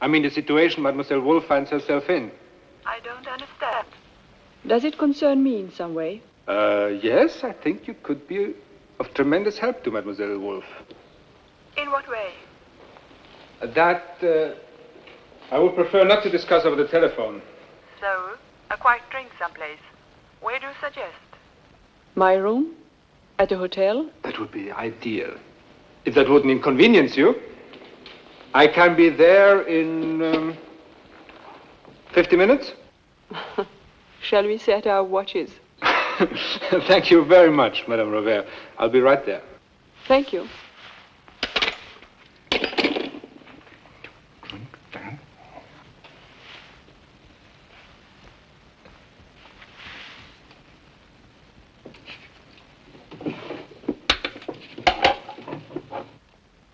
I mean the situation Mademoiselle Wolf finds herself in. I don't understand. Does it concern me in some way? Yes, I think you could be of tremendous help to Mademoiselle Wolf. In what way? That, I would prefer not to discuss over the telephone. So, a quiet drink someplace. Where do you suggest? My room? At a hotel? That would be ideal. If that wouldn't inconvenience you, I can be there in 50 minutes. Shall we set our watches? Thank you very much, Madame Robert. I'll be right there. Thank you.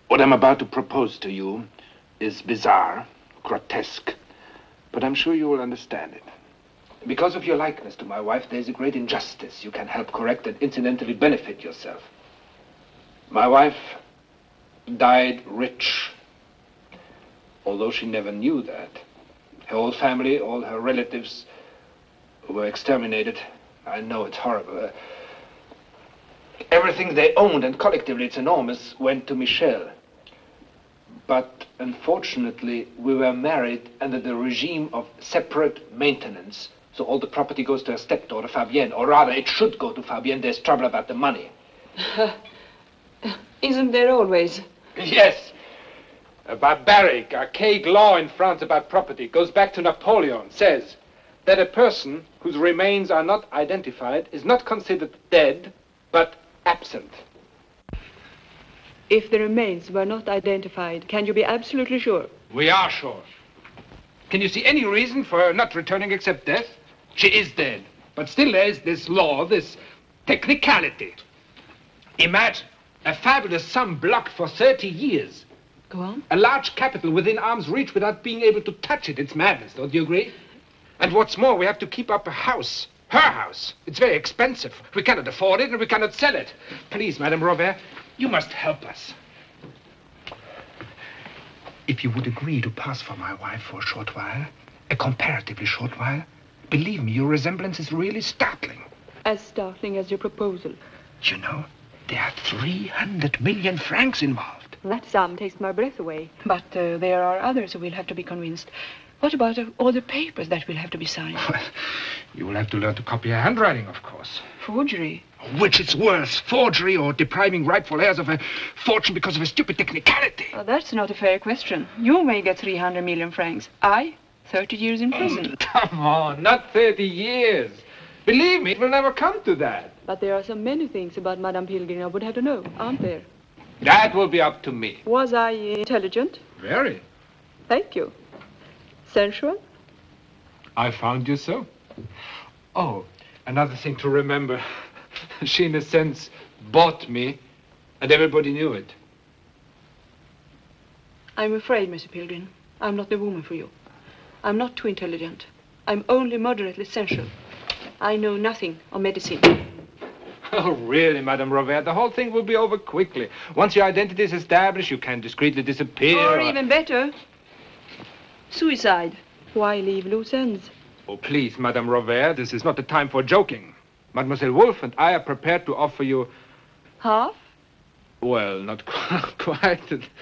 What I'm about to propose to you is bizarre, grotesque, but I'm sure you will understand it. Because of your likeness to my wife, there's a great injustice you can help correct and incidentally benefit yourself. My wife died rich, although she never knew that. Her whole family, all her relatives were exterminated. I know it's horrible. Everything they owned, and collectively it's enormous, went to Michel. But unfortunately, we were married under the regime of separate maintenance. So all the property goes to her stepdaughter, Fabienne. Or rather, it should go to Fabienne. There's trouble about the money. Isn't there always? Yes. A barbaric, archaic law in France about property goes back to Napoleon. Says that a person whose remains are not identified is not considered dead, but absent. If the remains were not identified, can you be absolutely sure? We are sure. Can you see any reason for her not returning except death? She is dead. But still there's this law, this technicality. Imagine a fabulous sum blocked for 30 years. Go on. A large capital within arm's reach without being able to touch it. It's madness, don't you agree? And what's more, we have to keep up a house. Her house. It's very expensive. We cannot afford it and we cannot sell it. Please, Madame Robert, you must help us. If you would agree to pass for my wife for a short while, a comparatively short while, believe me, your resemblance is really startling. As startling as your proposal. You know, there are 300 million francs involved. That sum takes my breath away. But there are others who will have to be convinced. What about all the papers that will have to be signed? Well, you will have to learn to copy her handwriting, of course. Forgery? Which it's worse, forgery or depriving rightful heirs of a fortune because of a stupid technicality. Oh, that's not a fair question. You may get 300 million francs. I, 30 years in prison. Come on, not 30 years. Believe me, it will never come to that. But there are so many things about Madame Pilgrim I would have to know, aren't there? That will be up to me. Was I intelligent? Very. Thank you. Sensual? I found you so. Oh, another thing to remember. She, in a sense, bought me, and everybody knew it. I'm afraid, Mr. Pilgrim, I'm not the woman for you. I'm not too intelligent. I'm only moderately sensual. I know nothing of medicine. Oh, really, Madame Robert? The whole thing will be over quickly. Once your identity is established, you can discreetly disappear. Or even better, suicide. Why leave loose ends? Oh, please, Madame Robert, this is not the time for joking. Mademoiselle Wolf and I are prepared to offer you... Half? Well, not quite.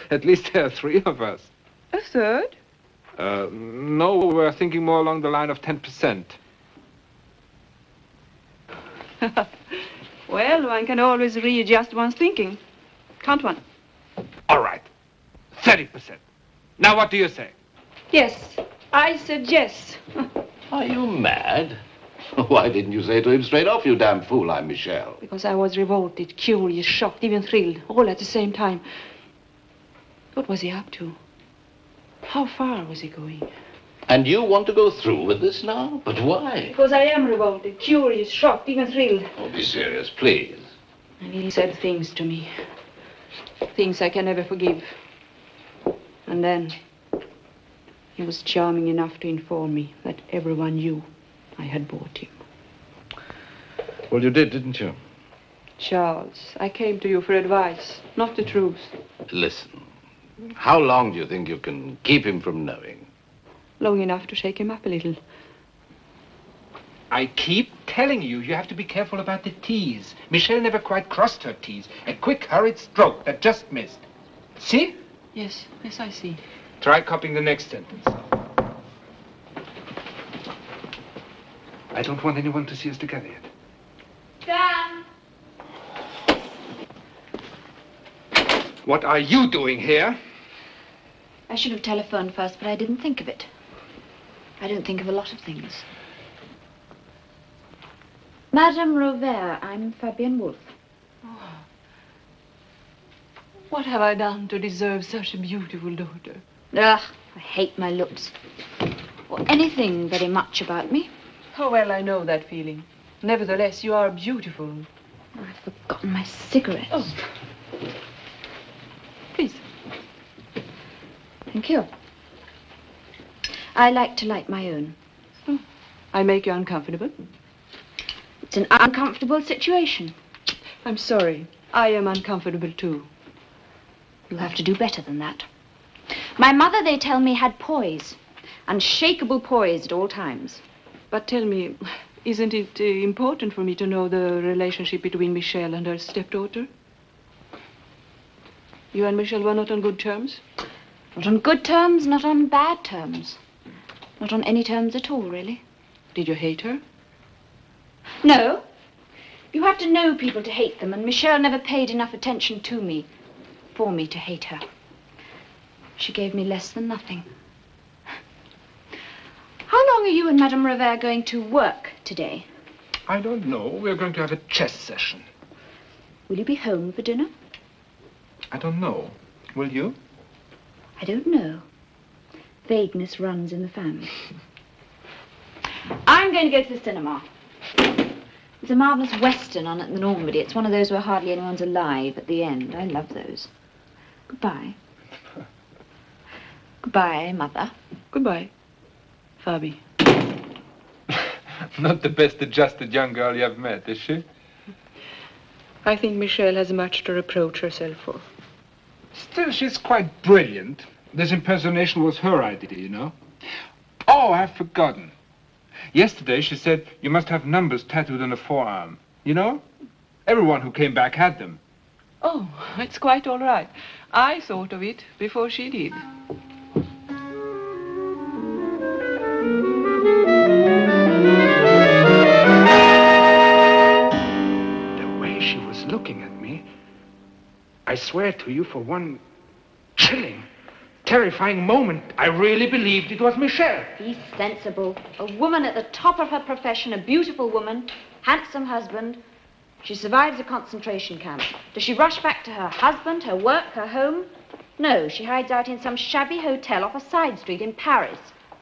At least there are 3 of us. A third? No, we're thinking more along the line of 10%. Well, one can always readjust one's thinking. Can't one? All right. 30%. Now, what do you say? Yes, I said yes. Are you mad? Why didn't you say to him straight off, you damn fool, I'm Michel? Because I was revolted, curious, shocked, even thrilled, all at the same time. What was he up to? How far was he going? And you want to go through with this now? But why? Because I am revolted, curious, shocked, even thrilled. Oh, be serious, please. And he said things to me. Things I can never forgive. And then he was charming enough to inform me that everyone knew I had bought him. Well, you did, didn't you? Charles, I came to you for advice, not the truth. Listen, How long do you think you can keep him from knowing? Long enough to shake him up a little. I keep telling you, you have to be careful about the T's. Michelle never quite crossed her T's. A quick, hurried stroke that just missed. See? Yes, I see. Try copying the next sentence. I don't want anyone to see us together yet. Dan! What are you doing here? I should have telephoned first, but I didn't think of it. I don't think of a lot of things. Madame Robert, I'm Fabienne Wolf. Oh. What have I done to deserve such a beautiful daughter? Ugh, I hate my looks. Or anything very much about me. Oh, well, I know that feeling. Nevertheless, you are beautiful. Oh, I've forgotten my cigarettes. Oh. Please. Thank you. I like to light my own. Oh. I make you uncomfortable? It's an uncomfortable situation. I'm sorry. I am uncomfortable, too. You have to do better than that. My mother, they tell me, had poise. Unshakable poise at all times. But tell me, isn't it important for me to know the relationship between Michelle and her stepdaughter? You and Michelle were not on good terms? Not on good terms, not on bad terms. Not on any terms at all, really. Did you hate her? No. You have to know people to hate them, and Michelle never paid enough attention to me for me to hate her. She gave me less than nothing. How long are you and Madame Revere going to work today? I don't know. We're going to have a chess session. Will you be home for dinner? I don't know. Will you? I don't know. Vagueness runs in the family. I'm going to go to the cinema. There's a marvelous Western on at the Normandy. It's one of those where hardly anyone's alive at the end. I love those. Goodbye. Goodbye, Mother. Goodbye, Fabi. Not the best adjusted young girl you have met, is she? I think Michelle has much to reproach herself for. Still, she's quite brilliant. This impersonation was her idea, you know. Oh, I've forgotten. Yesterday, she said you must have numbers tattooed on the forearm. You know? Everyone who came back had them. Oh, it's quite all right. I thought of it before she did. The way she was looking at me, I swear to you, for one chilling, terrifying moment, I really believed it was Michelle. Be sensible. A woman at the top of her profession, a beautiful woman, handsome husband. She survives a concentration camp. Does she rush back to her husband, her work, her home? No, she hides out in some shabby hotel off a side street in Paris.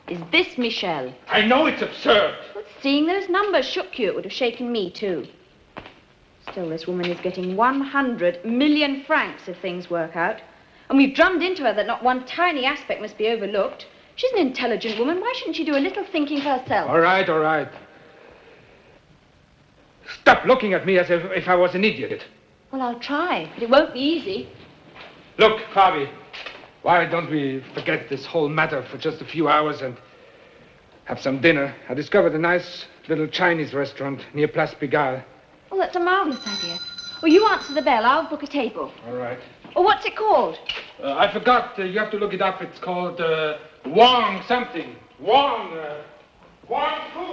Is this Michelle? I know it's absurd. Well, seeing those numbers shook you. It would have shaken me, too. Still, this woman is getting 100 million francs if things work out. And we've drummed into her that not one tiny aspect must be overlooked. She's an intelligent woman. Why shouldn't she do a little thinking for herself? All right, all right. Stop looking at me as if I was an idiot. Well, I'll try, but it won't be easy. Look, Fabi, why don't we forget this whole matter for just a few hours and have some dinner? I discovered a nice little Chinese restaurant near Place Pigalle. Oh, that's a marvelous idea. Well, you answer the bell. I'll book a table. All right. Oh, what's it called? I forgot. You have to look it up. It's called Wong something. Wong food.